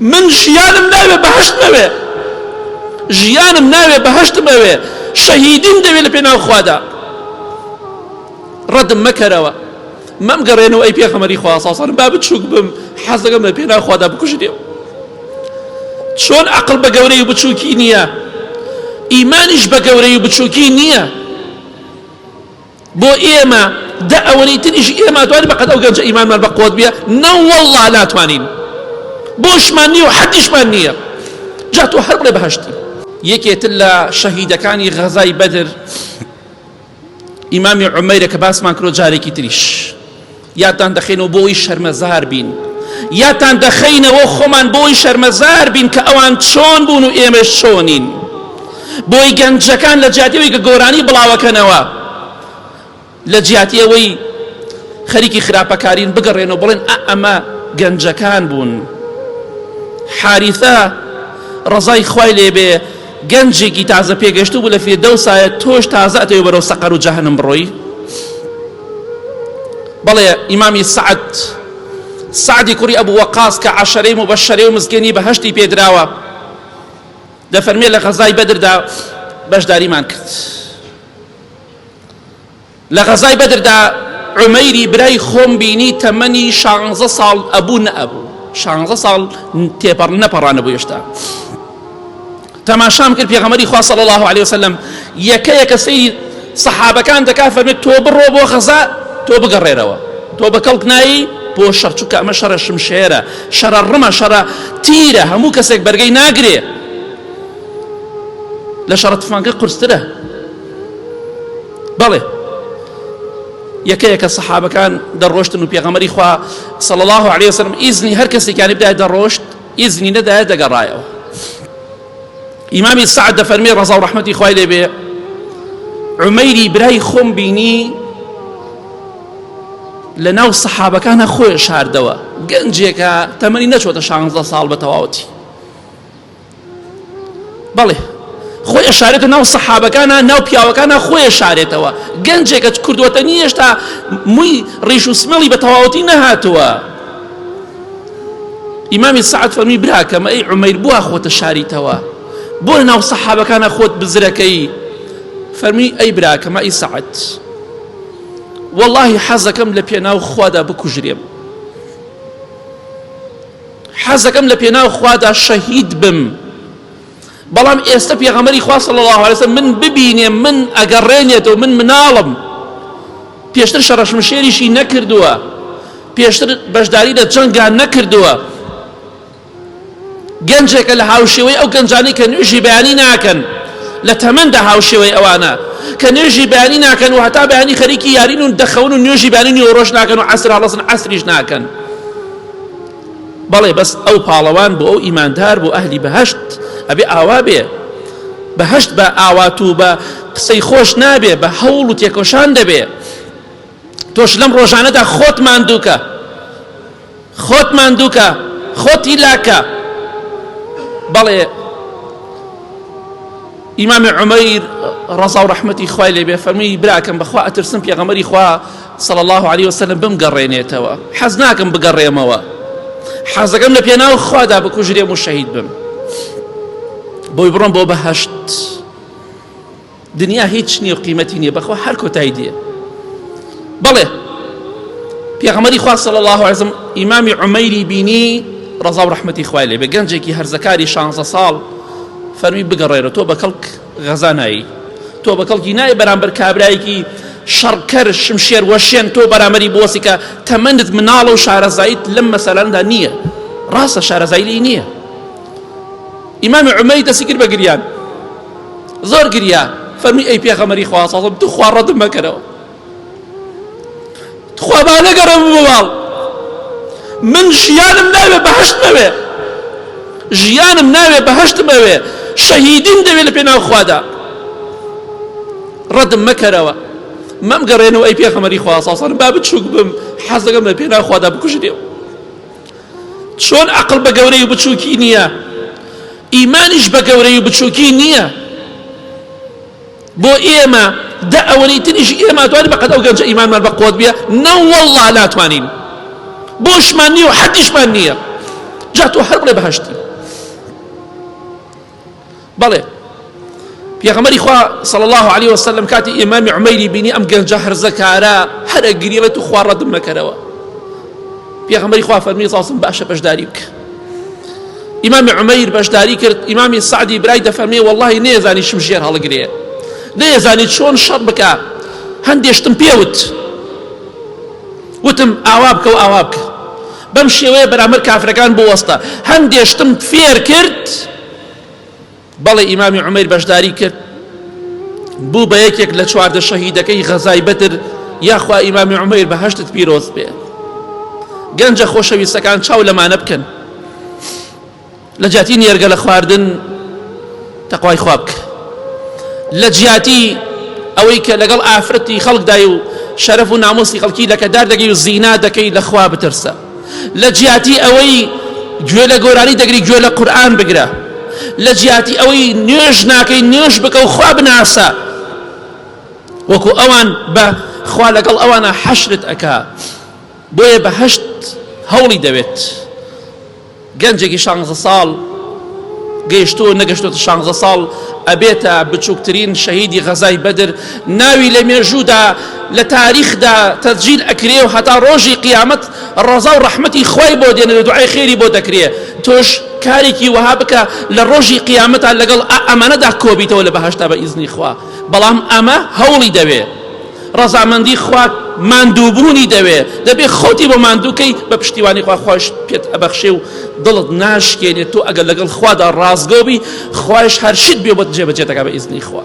من ژیانم ناوێ بەهەشت مەوێ، ژیانم ناوێ بەهەشت مەوێ، شەهیدیم دەوێت لە پێناو خوادا. ڕەدم مەکەرەوە، مەم گەڕێنەوە ئەی پێغەمبەری خوا صلی الله علیه و سلم، با بچووک بم، حەز دەکەم لە پێناو خوادا بکوژرێم. چۆن عەقڵ بە گەورەی و بچووکی نییە، ئیمانیش بە گەورەی و بچووکی نییە. بۆ ئێمە دە ئەوەی تریش ئێمە توانین بەقەد ئەو گەنجە ئیمانمان بە قوت بێ؟ نە وەڵڵا ناتوانین، بۆشمان نییە و حەدیشمان نییە. جا تۆ هەر بڵێ بەهەشتی. یەکێتر لە شەهیدەکانی غەزای بەدر ئیمامی عومەیرە کە باسمان کرۆ جارێکی تریش. یادتان دەخێنەوە بۆی شەرمەزار بین، یادتان دەخەینەوە خۆمان بۆی شەرمەزار بین کە ئەوان چۆن بوون و ئێمەش چۆنین. بۆی گەنجەکان لە جیاتیەوەی کە گۆرانی بڵاوەکەنەوە، لە جیاتیەوەی خەریکی خراپەکارین بگەڕێنەوە بڵێن ئەمە گەنجەکان بوون. حارثە ڕەزای خوای لێبێ گەنجێکی تازە پێگەشتوو بوو لە فیردەوسایە، تۆش تازە ئەتەوێ بەرەو سەقەر و جەهەنەم بڕۆی. بەڵێ ئیمامی سعدی کوڕی ئەبوو وەقاس کە عەشەرەی مبەشەرەی و مزگەنی بەهەشتی پێدراوە، دەفەرمێ لە غەزای بەدردا بەشداریمان کرد. لە غەزای بەدردا عومەیری برای خۆم بینی تەمەنی 16 ساڵ ئەبوو نەئەبوو، 16 ساڵ نەپەڕانە بوو هێشتا. تەماشام کرد پێغەمبەری خوا صلی الله علیه وسلم یەکە سەیری سەحابەکان دەکا، فەرمێت تۆ بڕۆ بۆ غەزا، تۆ بگەڕێرەوە، تۆ بە کەڵک نایی بۆ شەڕ، چونکە ئەمە شەڕە شمشێرە، شەڕە ڕمە، شەڕە تیرە، هەموو کەسێک بەرگەی ناگرێ، لە شەڕە تفانگە قورسترە. بەڵێ یەکە سەحابەکان دەڕۆشتن و پێغەمبەری خوا صلی الله علیه وسلم ئیزنی هەر کەسێکیانی بدایە دەڕۆشت، ئیزنی نەدایە دەگەڕایەوە. ئیمامی سعد دەفەرمێ ڕەزا و ڕەحمەتی خوای لێبێ، عومەیری برای خۆم بینی لە ناو سەحابەکانە خۆی شاردەوە، گەنجێکە تەمەنی نەچۆتە 16 ساڵ بە تەواوەتی. بەڵێ خۆی ئەشارێتە ناو سەحابەکانە، ناو پیاوەکانە خۆی ئەشارێتەوە، گەنجێکە کردووەتە نی هێشتا مووی ڕیش و سمەڵی بە تەواوەتی نەهاتووە. ئیمامی سعد فەرمی براکەم ئەی عومەیر بووە خۆتە شاریتەوە، بۆ لە ناو سەحابەکانە خۆت بزرەکەی؟ فەرمی ئەی براکەم ئەی سعد، واللهی حەزەکەم لە پێناو خوادا بکوژرێم، حەزەکەم لە پێناو خوادا شەهید بم، بەڵام ئێستا پێغەمبەری خوا صلی الله علیه وسلم من ببینێم، من ئەگەڕێنێتەوە، من مناڵم، پێشتر شەڕە شمشێریشی نەکردووە، پێشتر بەشداری لە جەنگا نەکردووە، گەنجێکە لە هاوشێوەی ئەو گەنجانی کە نوێژی بەیانی ناکەن، لە تەمەندا هاوشێوەی ئەوانە کە نوێژی بەیانی ناکەن و هەتا بەیانی خەریکی یارین و دەخەون و نوێژی بەیانی نیوەڕۆژ ناکەن و عەسر هەڵەسن عەسریش ناکەن. بەڵێ بەس ئەو پاڵەوان بۆ ئەو ئیماندار بۆ ئەهلی بەهەشت ئەبێ ئاوا بێ، بەهەشت بە ئاوات و بە قسەی خۆش نابێ، بە هەوڵ و تێکۆشان دەبێ. تۆش لەم ڕۆژانەدا خۆت ماندووکە، خۆت ماندووکە، خۆتی لاکە. بەڵێ ئیمامی عومەیر ڕەزا و ڕەحمەتی خوای لێبێ فەرمی براکەم بەخوا ئەترسم پێغەمبەری خوا صلی الله علیه وسلم بمگەڕێنێتەوە، حەز ناکەم بگەڕێمەوە، حەزەکەم لە پێناو خوادا بکوژرێم و شەهید بم، بۆی بڕۆم بۆ بەهەشت. دنیا هیچ نییە و قیمەتی نییە، بەخوا هەر کۆتایی دیە. بەڵێ پێغەمبەری خوا صلی الله علیه وسلم ئیمامی عومەیری بینی ڕەزا و ڕەحمەتی خوای لێبێ، گەنجێکی هەرزەکاری 16 ساڵ، فەرمی بگەڕێرە، تۆ بە کەڵک غەزا نایی، تۆ بە کەڵکی نایە بەرامبەر کابرایەکی شەڕکەر شمشێر وەشێن، تۆ بەرامبەری بۆسی کە تەمەندت مناڵە و شارەزاییت لەم مەسەلەندا نییە، ڕاستە شارەزایی نییە. ئیمامی عومەیری دەستی کرد بە گریان، زۆر گریا، فەرمی ئەی پێغەمبەری خوا صلی الله علیه وسلم، تو خوا ڕەدم مەکەرەوە، خوا با نەگەڕێم بۆ ماڵ، من ژیانم ناوێ بەهەشت مەوێ، ژیانم ناوێ بەهەشت مەوێ، شەهیدیم دەوێت لە پێناو خوادا، ڕەدم مەکەرەوە، مەم گەڕێنەوە ئەی پێغەمبەری خوا صلی الله علیه وسلم، با بچووک بم، حەز دەکەم لە پێناو خوادا بکوژرێم. چۆن عەقڵ بە گەورەی و بچووکی نییە، ئیمانیش بە گەورەی و بچووکی نییە. بۆ ئێمە دە ئەوەی تریش ئێمە توانین بەقەد ئەو گەنجە ئیمانمان بە قوت بێ؟ نە وەڵڵا ناتوانین، بۆشمان نییە و حەدیشمان نییە. جا تۆ هەر بڵێ بەهەشتی. بەڵێ پێغەمبەری خوا صلی الله عليه وسلم کاتی ئیمامی عومەیری بینی ئەم گەنجە هەرزەکارە هەرە گریڵێت و خوا ڕەدم مەکەرەوە. پێغەمبەری خوا فەرمی ساسم باشە بەشداری بکە. ئیمامی عومەیر بەشداری کرد. ئیمامی سعدی برای دەفەرمێ وەڵڵاهی نەیەزانی شم ژێر هەڵەگرێ، نەیەزانی چۆن شەڕ بکە. هەندێشتم پێوت وتم ئاوا بکە و ئاوا بکە، بەم شێوەیە بەرامبەر کافرەکان بوەستە. هەندێشتم فێر کرد. بەڵێ ئیمامی عومەیر بەشداری کرد، بوو بە یەکێک لە چواردە شەهیدەکەی غەزای بەدر. یاخوا ئیمامی عومەیر بەهەشتت پیرۆز بێ. گەنجە خۆشەویستەکان چاو لەمانە بکەن، لە جیاتی نێرگە لە خواردن تەقوای خوا بکە، لە جیاتی ئەوەی کە لەگەڵ ئافرەتی خەڵکدای و شەرەف و نامۆسی خەڵکی لەکەدار دەگەی و زینا دەکەی لە خوا بترسە، لە جیاتی ئەوەی گوێ لە گۆرانی دەگری گوێ لە قورئان بگرە، لە جیاتی ئەوەی نوێژ ناکەی نوێژ بکە و خوا بناسە، وەکو ئەوان بە خوا لەگەڵ ئەوانە حەشرت ئەکا. بۆیە بەهەشت هەوڵی دەوێت. گەنجێکی 16 ساڵ گەیشتووە نەگەشتوتە 16 ساڵ ئەبێتە بچووکترین شەهیدی غەزای بەدر. ناوی لە مێژوودا لە تاریخدا تەسجیل ئەکرێ و هەتا ڕۆژی قیامەت ڕەزا و ڕەحمەتی خوای بۆ دێنێ، دوعای خێری بۆ دەکرێ. تۆش کارێکی وەها بکە لە ڕۆژی قیامەتە لەگەڵ ئەمانەدا کۆبیتەوە لە بەهەشتا بە ئیزنی خوا. بەڵام ئەمە هەوڵی دەوێ، ڕەزامەندی خوا ماندووبوونی دەوێ، دەبێ خۆتی بۆ ماندووکەی بە پشتیوانی خوا خۆش پێت ئەبەخشێ و دڵت ناشکێنێت. تۆ ئەگەر لەگەڵ خوادا ڕازگۆبی خوایش هەر شت بێ بۆ جێبەجێ دەکا بە ئیزنی خوا.